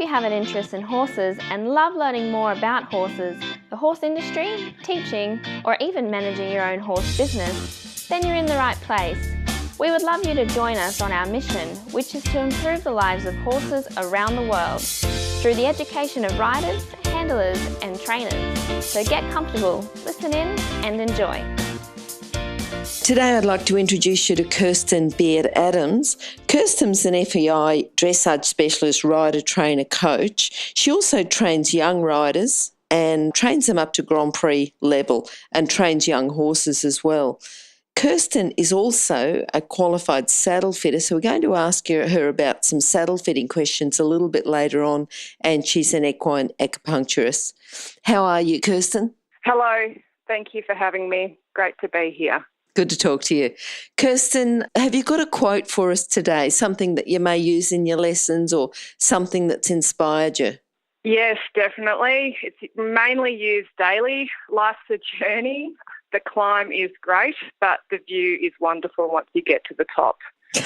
you have an interest in horses and love learning more about horses, the horse industry, teaching, or even managing your own horse business, then you're in the right place. We would love you to join us on our mission, which is to improve the lives of horses around the world through the education of riders, handlers, and trainers. So get comfortable, listen in, and enjoy. Today I'd like to introduce you to Kirsten Beard-Adams. Kirsten's an FEI dressage specialist, rider, trainer, coach. She also trains young riders and trains them up to Grand Prix level and trains young horses as well. Kirsten is also a qualified saddle fitter, so we're going to ask her about some saddle fitting questions a little bit later on, and she's an equine acupuncturist. How are you, Kirsten? Hello. Thank you for having me. Great to be here. Good to talk to you. Kirsten, have you got a quote for us today, something that you may use in your lessons or something that's inspired you? Yes, definitely. It's mainly used daily. Life's a journey. The climb is great, but the view is wonderful once you get to the top.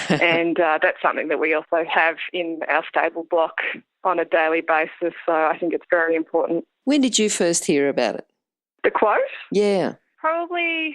And that's something that we also have in our stable block on a daily basis, so I think it's very important. When did you first hear about it? The quote? Yeah. Probably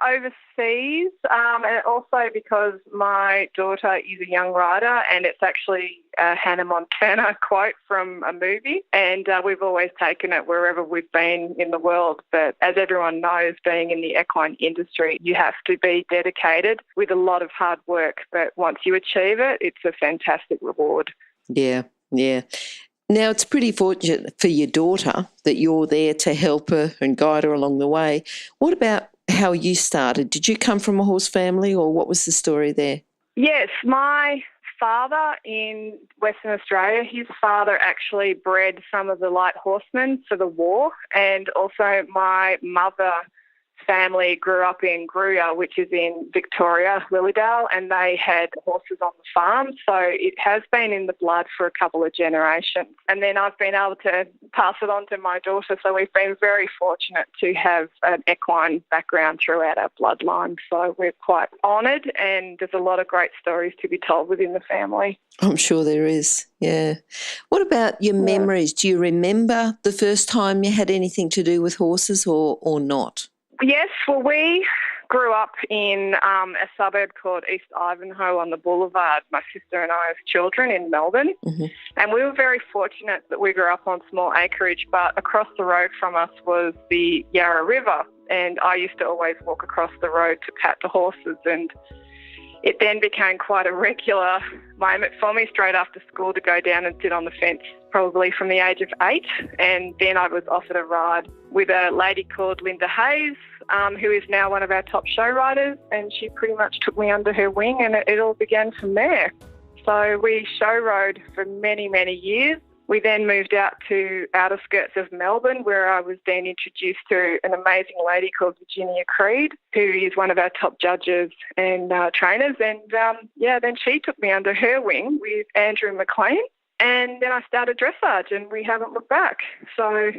overseas, and also because my daughter is a young rider, and it's actually a Hannah Montana quote from a movie, and we've always taken it wherever we've been in the world. But as everyone knows, being in the equine industry, you have to be dedicated with a lot of hard work, but once you achieve it, it's a fantastic reward. Yeah. Now, it's pretty fortunate for your daughter that you're there to help her and guide her along the way. What about how you started? Did you come from a horse family, or what was the story there? Yes, my father in Western Australia, his father actually bred some of the light horsemen for the war, and also my mother family grew up in Gruyere, which is in Victoria, Lilydale, and they had horses on the farm, so it has been in the blood for a couple of generations. And then I've been able to pass it on to my daughter, so we've been very fortunate to have an equine background throughout our bloodline, so we're quite honoured, and there's a lot of great stories to be told within the family. I'm sure there is, yeah. What about your memories? Do you remember the first time you had anything to do with horses or not? Yes, well, we grew up in a suburb called East Ivanhoe on the Boulevard, my sister and I as children in Melbourne. Mm-hmm. And we were very fortunate that we grew up on small acreage, but across the road from us was the Yarra River. And I used to always walk across the road to pat the horses, and it then became quite a regular moment for me straight after school to go down and sit on the fence, probably from the age of 8. And then I was offered a ride with a lady called Linda Hayes, who is now one of our top show riders, and she pretty much took me under her wing, and it all began from there. So we show rode for many, many years. We then moved out to outer skirts of Melbourne, where I was then introduced to an amazing lady called Virginia Creed, who is one of our top judges and trainers. And, then she took me under her wing with Andrew McLean. And then I started dressage, and we haven't looked back. So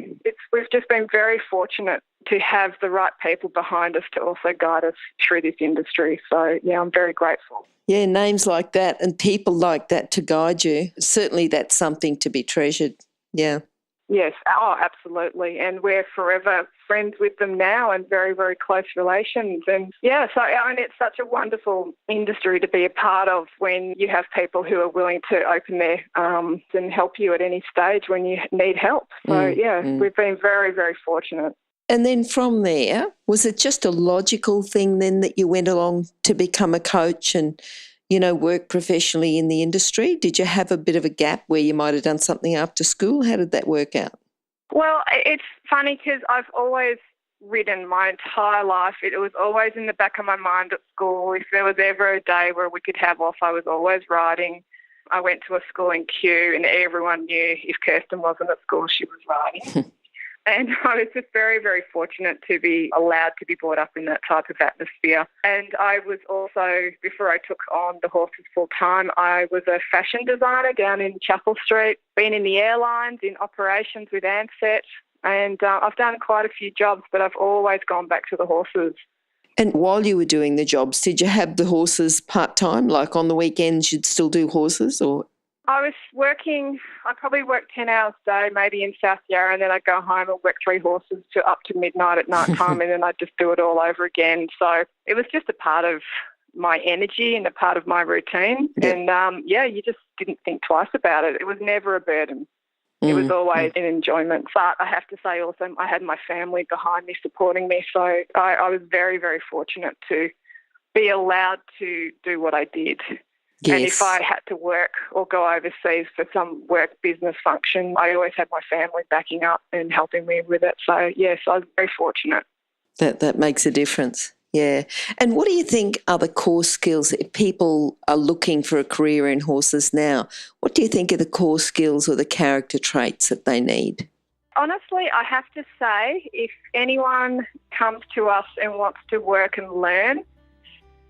we've just been very fortunate to have the right people behind us to also guide us through this industry. So, yeah, I'm very grateful. Yeah, names like that and people like that to guide you, certainly that's something to be treasured, yeah. Yes, absolutely. And we're forever friends with them now and very, very close relations. And it's such a wonderful industry to be a part of when you have people who are willing to open their arms and help you at any stage when you need help. So, we've been very, very fortunate. And then from there, was it just a logical thing then that you went along to become a coach and, work professionally in the industry? Did you have a bit of a gap where you might have done something after school? How did that work out? Well, it's funny because I've always ridden my entire life. It was always in the back of my mind at school. If there was ever a day where we could have off, I was always riding. I went to a school in Kew, and everyone knew if Kirsten wasn't at school, she was riding. And I was just very, very fortunate to be allowed to be brought up in that type of atmosphere. And I was also, before I took on the horses full time, I was a fashion designer down in Chapel Street, been in the airlines, in operations with Ansett, and I've done quite a few jobs, but I've always gone back to the horses. And while you were doing the jobs, did you have the horses part-time, like on the weekends you'd still do horses or...? I was working, I probably worked 10 hours a day, maybe in South Yarra, and then I'd go home and work 3 horses to up to midnight at night time, and then I'd just do it all over again. So it was just a part of my energy and a part of my routine. Yep. And, you just didn't think twice about it. It was never a burden. It was always an enjoyment. But I have to say also I had my family behind me supporting me, so I was very, very fortunate to be allowed to do what I did. Yes. And if I had to work or go overseas for some work business function, I always had my family backing up and helping me with it. So, yes, I was very fortunate. That makes a difference, yeah. And what do you think are the core skills if people are looking for a career in horses now? What do you think are the core skills or the character traits that they need? Honestly, I have to say, if anyone comes to us and wants to work and learn,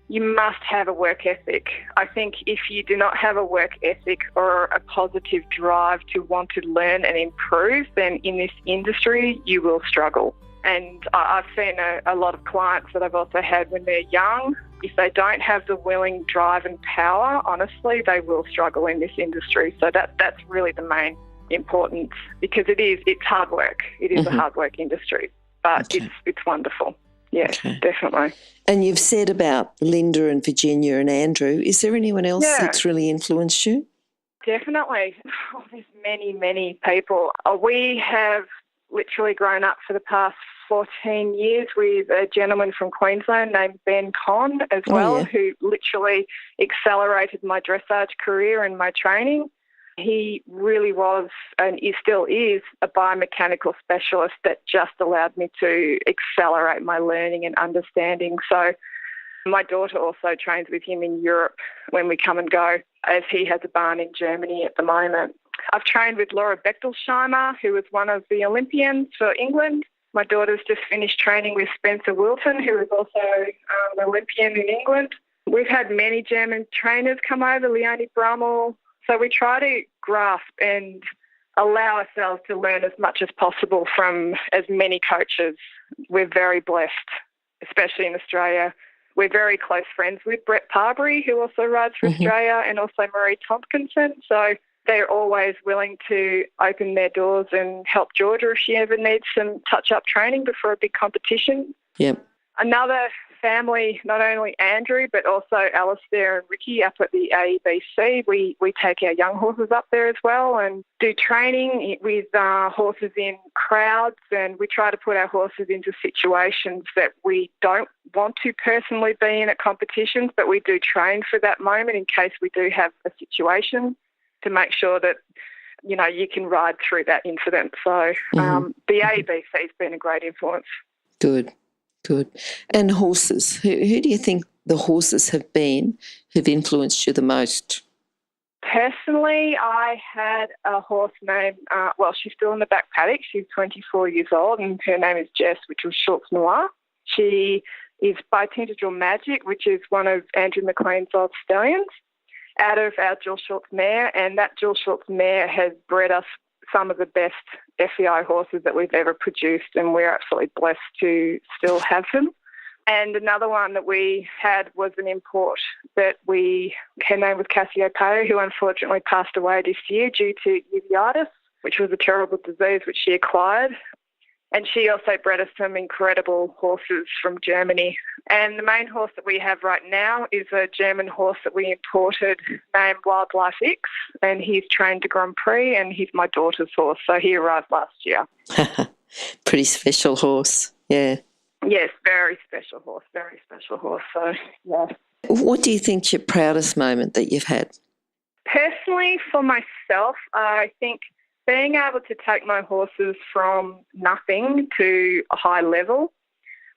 you must have a work ethic. I think if you do not have a work ethic or a positive drive to want to learn and improve, then in this industry you will struggle. And I've seen a lot of clients that I've also had when they're young. If they don't have the willing drive and power, honestly, they will struggle in this industry. So that's really the main importance, because it's hard work. It is a hard work industry, but it's wonderful. Yeah, definitely. And you've said about Linda and Virginia and Andrew. Is there anyone else that's really influenced you? Definitely. Oh, there's many, many people. We have literally grown up for the past 14 years with a gentleman from Queensland named Ben Conn as well, who literally accelerated my dressage career and my training. He really was, and he still is, a biomechanical specialist that just allowed me to accelerate my learning and understanding. So my daughter also trains with him in Europe when we come and go, as he has a barn in Germany at the moment. I've trained with Laura Bechtelsheimer, who was one of the Olympians for England. My daughter's just finished training with Spencer Wilton, who is also an Olympian in England. We've had many German trainers come over, Leonie Brummel. So we try to grasp and allow ourselves to learn as much as possible from as many coaches. We're very blessed, especially in Australia. We're very close friends with Brett Parbury, who also rides for Australia, and also Marie Tompkinson. So they're always willing to open their doors and help Georgia if she ever needs some touch-up training before a big competition. Yep. Another family, not only Andrew, but also Alistair and Ricky up at the AEBC. We take our young horses up there as well and do training with horses in crowds, and we try to put our horses into situations that we don't want to personally be in at competitions, but we do train for that moment in case we do have a situation to make sure that, you know, you can ride through that incident. So the AEBC has been a great influence. Good. And horses. Who do you think the horses have been who've influenced you the most? Personally, I had a horse named, she's still in the back paddock. She's 24 years old, and her name is Jess, which was Schultz Noir. She is by Tintagel Magic, which is one of Andrew McLean's old stallions, out of our Jill Schultz mare, and that Jill Schultz mare has bred us some of the best FEI horses that we've ever produced, and we're absolutely blessed to still have them. And another one that we had was an import that her name was Cassiopeia, who unfortunately passed away this year due to uveitis, which was a terrible disease which she acquired. And she also bred us some incredible horses from Germany. And the main horse that we have right now is a German horse that we imported named Wildlife X, and he's trained to Grand Prix, and he's my daughter's horse, so he arrived last year. Pretty special horse, yeah. Yes, very special horse, so yeah. What do you think's your proudest moment that you've had? Personally, for myself, I think being able to take my horses from nothing to a high level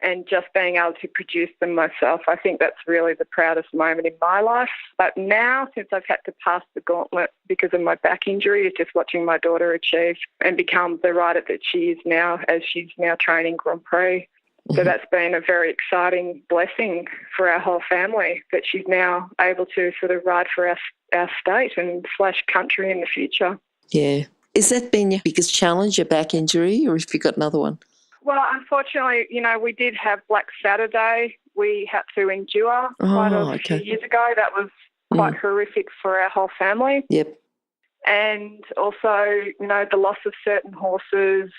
and just being able to produce them myself, I think that's really the proudest moment in my life. But now, since I've had to pass the gauntlet because of my back injury, it's just watching my daughter achieve and become the rider that she is now, as she's now training Grand Prix. So that's been a very exciting blessing for our whole family, that she's now able to sort of ride for our state and / country in the future. Yeah. Has that been your biggest challenge, your back injury, or have you got another one? Well, unfortunately, we did have Black Saturday. We had to endure quite a few years ago. That was quite horrific for our whole family. Yep. And also, the loss of certain horses.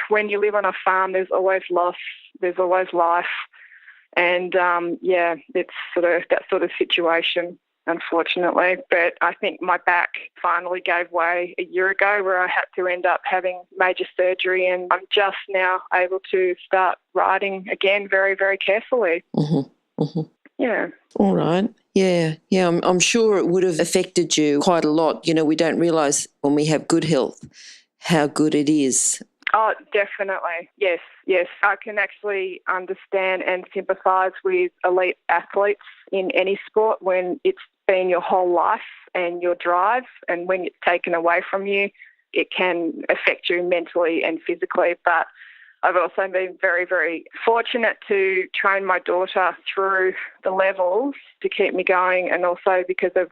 When you live on a farm, there's always loss, there's always life. And, it's sort of that sort of situation, unfortunately. But I think my back finally gave way a year ago, where I had to end up having major surgery, and I'm just now able to start riding again very, very carefully. Mm-hmm. Mm-hmm. Yeah. All right. Yeah. I'm sure it would have affected you quite a lot. We don't realise when we have good health how good it is. Oh, definitely. Yes. I can actually understand and sympathise with elite athletes in any sport when it's been your whole life and your drive, and when it's taken away from you, it can affect you mentally and physically. But I've also been very, very fortunate to train my daughter through the levels to keep me going, and also because of,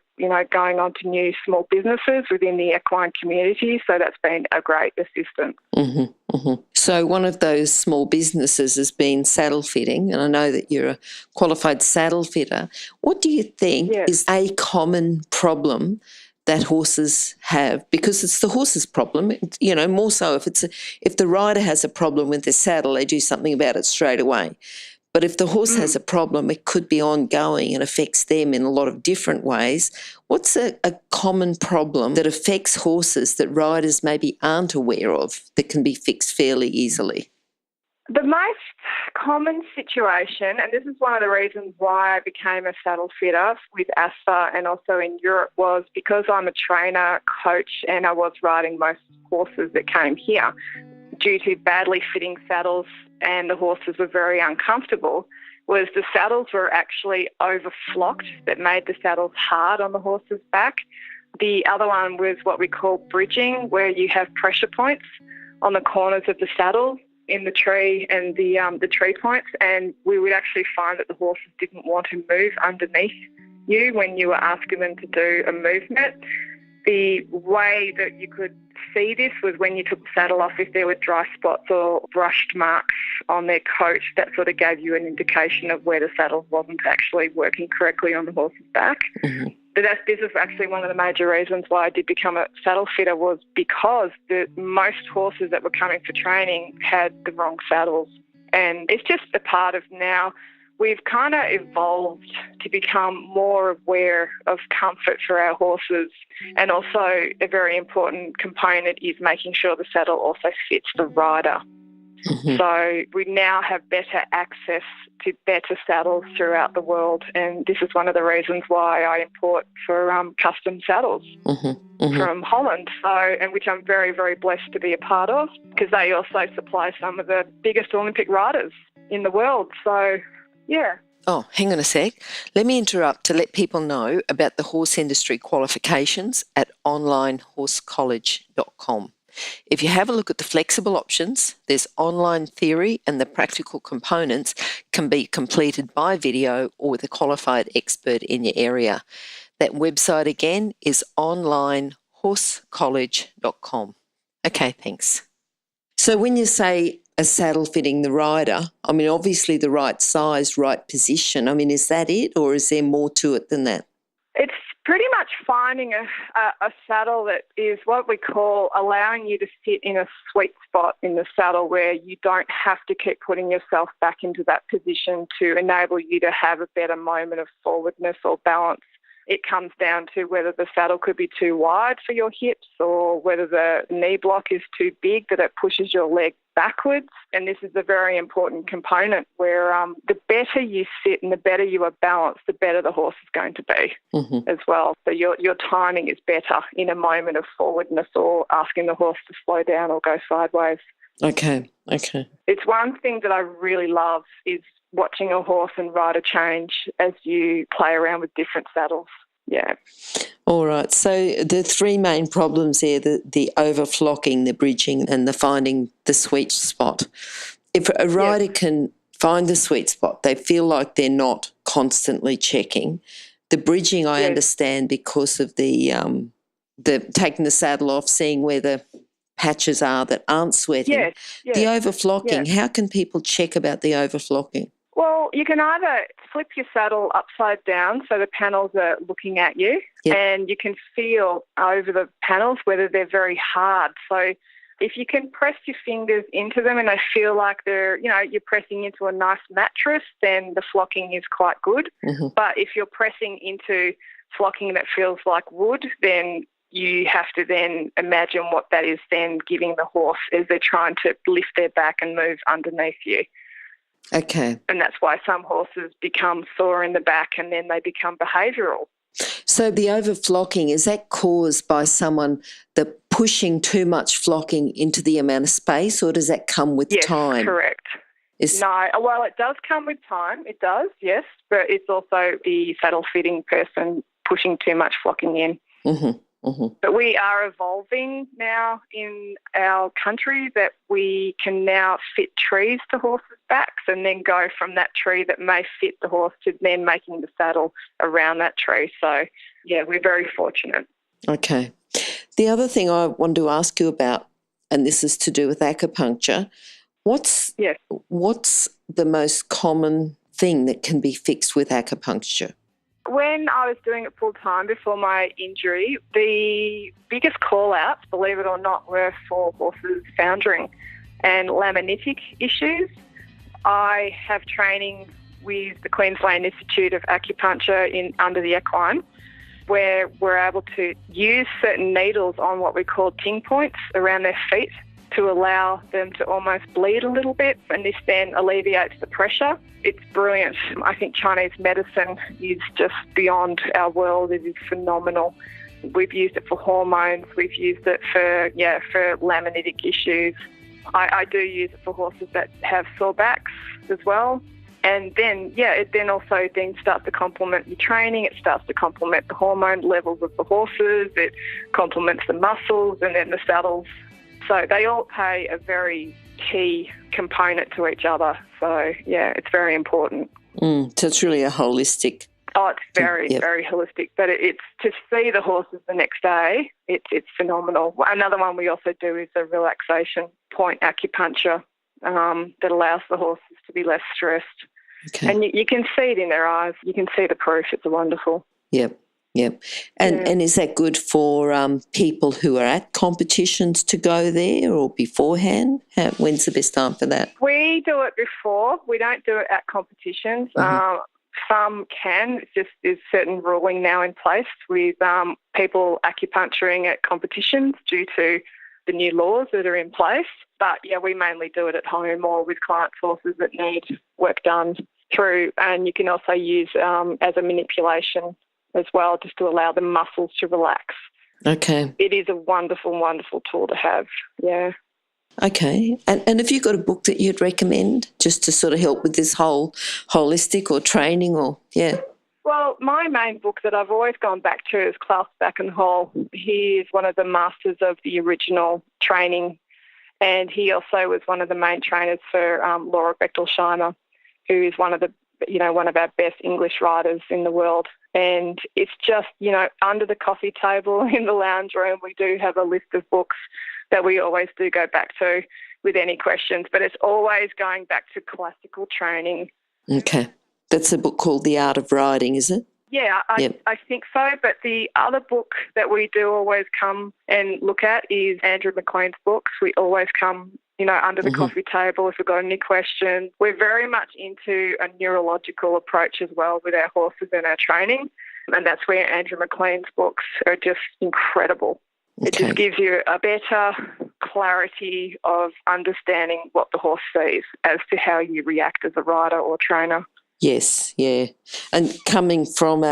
going on to new small businesses within the equine community. So that's been a great assistance. Mm-hmm, mm-hmm. So one of those small businesses has been saddle fitting, and I know that you're a qualified saddle fitter. What do you think is a common problem that horses have? Because it's the horse's problem, more so if the rider has a problem with their saddle, they do something about it straight away. But if the horse has a problem, it could be ongoing and affects them in a lot of different ways. What's a common problem that affects horses that riders maybe aren't aware of that can be fixed fairly easily? The most common situation, and this is one of the reasons why I became a saddle fitter with ASFA and also in Europe, was because I'm a trainer, coach, and I was riding most horses that came here. Due to badly fitting saddles and the horses were very uncomfortable, was the saddles were actually overflocked that made the saddles hard on the horse's back. The other one was what we call bridging, where you have pressure points on the corners of the saddle in the tree and the tree points, and we would actually find that the horses didn't want to move underneath you when you were asking them to do a movement. The way that you could see this was when you took the saddle off, if there were dry spots or brushed marks on their coat, that sort of gave you an indication of where the saddle wasn't actually working correctly on the horse's back. Mm-hmm. But this is actually one of the major reasons why I did become a saddle fitter, was because most horses that were coming for training had the wrong saddles. And it's just a part of now. We've kind of evolved to become more aware of comfort for our horses, and also a very important component is making sure the saddle also fits the rider. Mm-hmm. So we now have better access to better saddles throughout the world, and this is one of the reasons why I import for custom saddles from Holland, and which I'm very, very blessed to be a part of, because they also supply some of the biggest Olympic riders in the world. So, yeah. Oh, hang on a sec. Let me interrupt to let people know about the horse industry qualifications at onlinehorsecollege.com. If you have a look at the flexible options, there's online theory, and the practical components can be completed by video or with a qualified expert in your area. That website again is onlinehorsecollege.com. Okay, thanks. So when you say a saddle fitting the rider, I mean, obviously the right size, right position. I mean, is that it, or is there more to it than that? It's pretty much finding a saddle that is what we call allowing you to sit in a sweet spot in the saddle, where you don't have to keep putting yourself back into that position to enable you to have a better moment of forwardness or balance. It comes down to whether the saddle could be too wide for your hips, or whether the knee block is too big that it pushes your leg backwards. And this is a very important component, where the better you sit and the better you are balanced, the better the horse is going to be as well. So your timing is better in a moment of forwardness, or asking the horse to slow down or go sideways. Okay. It's one thing that I really love is watching a horse and rider change as you play around with different saddles. Yeah. All right. So the three main problems there, the overflocking, the bridging, and the finding the sweet spot. If a rider can find the sweet spot, they feel like they're not constantly checking. The bridging, I understand, because of the taking the saddle off, seeing where the patches are that aren't sweating. The overflocking, how can people check about the overflocking? Well, you can either flip your saddle upside down so the panels are looking at you, and you can feel over the panels whether they're very hard. So if you can press your fingers into them and they feel like you're pressing into a nice mattress, then the flocking is quite good. Mm-hmm. But if you're pressing into flocking that feels like wood, then you have to then imagine what that is then giving the horse as they're trying to lift their back and move underneath you. Okay. And that's why some horses become sore in the back and then they become behavioural. So the overflocking, is that caused by someone pushing too much flocking into the amount of space, or does that come with time? Yes, correct. No, well, it does come with time. It does, yes, but it's also the saddle-fitting person pushing too much flocking in. Mm-hmm. Mm-hmm. But we are evolving now in our country that we can now fit trees to horses' backs and then go from that tree that may fit the horse to then making the saddle around that tree. So, yeah, we're very fortunate. Okay. The other thing I wanted to ask you about, and this is to do with acupuncture, what's the most common thing that can be fixed with acupuncture? When I was doing it full-time before my injury, the biggest call-outs, believe it or not, were for horses foundering and laminitic issues. I have training with the Queensland Institute of Acupuncture under the equine, where we're able to use certain needles on what we call ting points around their feet to allow them to almost bleed a little bit, and this then alleviates the pressure. It's brilliant. I think Chinese medicine is just beyond our world. It is phenomenal. We've used it for hormones. We've used it for laminitic issues. I do use it for horses that have sore backs as well. And then, it then also starts to complement your training. It starts to complement the hormone levels of the horses. It complements the muscles and then the saddles. So they all play a very key component to each other. So, it's very important. So it's really a holistic. Oh, it's very, very holistic. But it's to see the horses the next day, it's phenomenal. Another one we also do is a relaxation point acupuncture that allows the horses to be less stressed. Okay. And you can see it in their eyes. You can see the proof. It's wonderful. Yep. And is that good for people who are at competitions to go there or beforehand? When's the best time for that? We do it before. We don't do it at competitions. Mm-hmm. Some can. It's just there's certain ruling now in place with people acupuncturing at competitions due to the new laws that are in place. But, we mainly do it at home or with clients' horses that need work done through. And you can also use as a manipulation as well, just to allow the muscles to relax. Okay. It is a wonderful, wonderful tool to have, Okay. And have you got a book that you'd recommend just to sort of help with this whole holistic or training or, Well, my main book that I've always gone back to is Klaus Backenhall. He is one of the masters of the original training, and he also was one of the main trainers for Laura Bechtelsheimer, who is one of our best English writers in the world. And it's just, under the coffee table in the lounge room, we do have a list of books that we always do go back to with any questions, but it's always going back to classical training. Okay. That's a book called The Art of Riding, is it? Yeah, I think so. But the other book that we do always come and look at is Andrew McLean's books. We always come, under the coffee table if we've got any questions. We're very much into a neurological approach as well with our horses and our training. And that's where Andrew McLean's books are just incredible. Okay. It just gives you a better clarity of understanding what the horse sees as to how you react as a rider or trainer. Yes, yeah. And coming from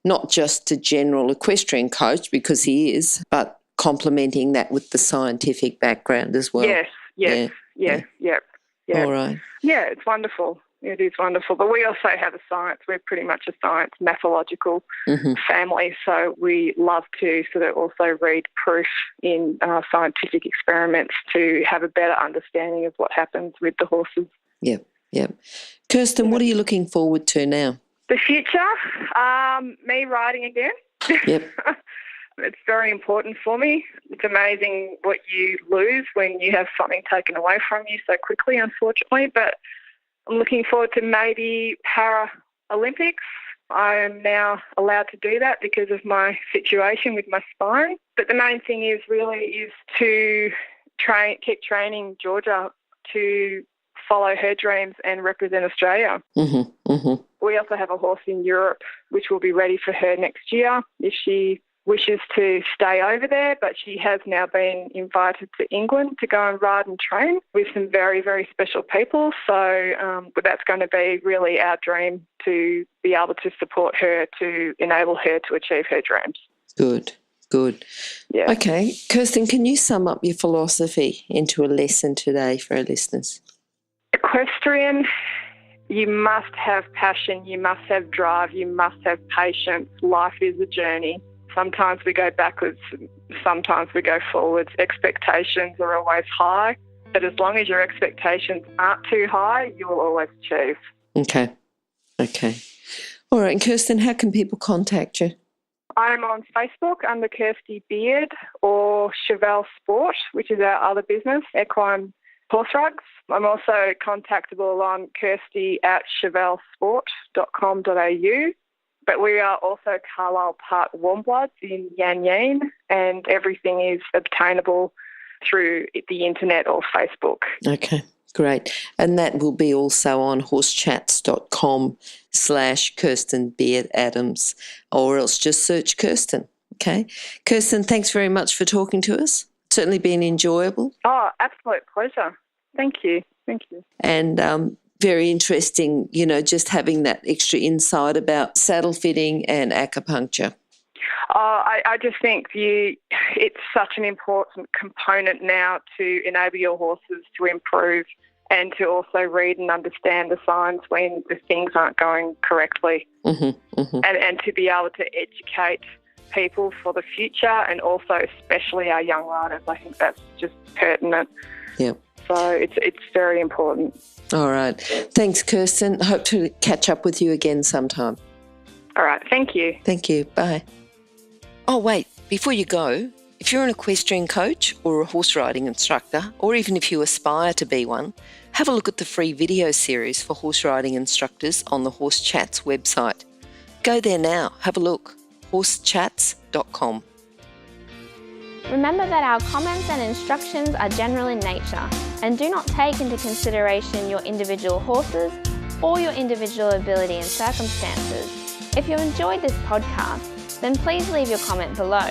not just a general equestrian coach, because he is, but complementing that with the scientific background as well. Yes. All right. Yeah, it's wonderful. It is wonderful. But we also have a science. We're pretty much a science mathological family, so we love to sort of also read proof in scientific experiments to have a better understanding of what happens with the horses. Yep. Kirsten, what are you looking forward to now? The future, me riding again. Yep. It's very important for me. It's amazing what you lose when you have something taken away from you so quickly, unfortunately. But I'm looking forward to maybe Paralympics. I am now allowed to do that because of my situation with my spine. But the main thing is to keep training Georgia to follow her dreams and represent Australia. Mm-hmm, mm-hmm. We also have a horse in Europe which will be ready for her next year if she wishes to stay over there, but she has now been invited to England to go and ride and train with some very, very special people. So but that's going to be really our dream, to be able to support her, to enable her to achieve her dreams. Good. Yeah. Okay, Kirsten, can you sum up your philosophy into a lesson today for our listeners? Equestrian, you must have passion, you must have drive, you must have patience. Life is a journey. Sometimes we go backwards, sometimes we go forwards. Expectations are always high, but as long as your expectations aren't too high, you will always achieve. Okay. All right, and Kirsten, how can people contact you? I'm on Facebook under Kirsten Beard or Chevelle Sport, which is our other business, Equine Horse Rugs. I'm also contactable on kirsty@chevellesport.com.au. But we are also Carlisle Park Warmbloods in Yan Yan, and everything is obtainable through the internet or Facebook. Okay, great. And that will be also on horsechats.com/Kirsten Beard-Adams, or else just search Kirsten. Okay. Kirsten, thanks very much for talking to us. Certainly been enjoyable. Oh, absolute pleasure. Thank you. And very interesting, just having that extra insight about saddle fitting and acupuncture. I just think it's such an important component now to enable your horses to improve and to also read and understand the signs when the things aren't going correctly. Mm-hmm, mm-hmm. And to be able to educate people for the future, and also especially our young riders. I think that's just pertinent. Yep. So it's very important. All right. Thanks, Kirsten. Hope to catch up with you again sometime. All right. Thank you. Thank you. Bye. Oh, wait. Before you go, if you're an equestrian coach or a horse riding instructor, or even if you aspire to be one, have a look at the free video series for horse riding instructors on the Horse Chats website. Go there now. Have a look. horsechats.com. Remember that our comments and instructions are general in nature and do not take into consideration your individual horses or your individual ability and circumstances. If you enjoyed this podcast, then please leave your comment below.